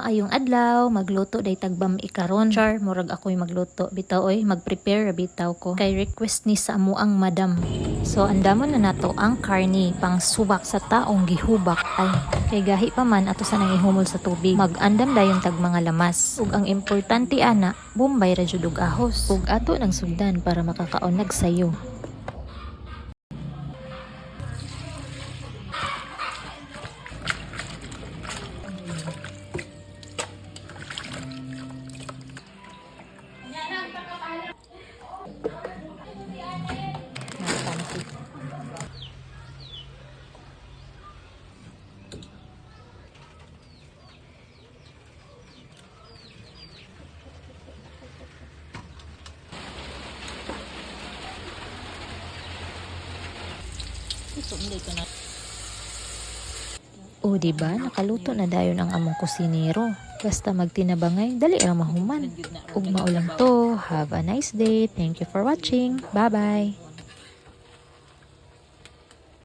Maayong adlaw, magluto day tagbam ikaron. Char, murag ako'y magluto. Bitaw oy, mag-prepare bitaw ko. Kay request ni sa amuang madam. So andamon na nato ang karni pang subak sa taong gihubak ay. Kay gahi pa man ato sa nangihumol sa tubig. Mag-andam dayon tag mga lamas. Ug ang importante ana, bombay ra jud og ahos. Ug ato nang sugdan para makakaunag sayo. O diba, nakaluto na dayon ang among kusinero. Basta magtinabangay, dali ra mahuman. Ug maulang to. Have a nice day. Thank you for watching. Bye-bye.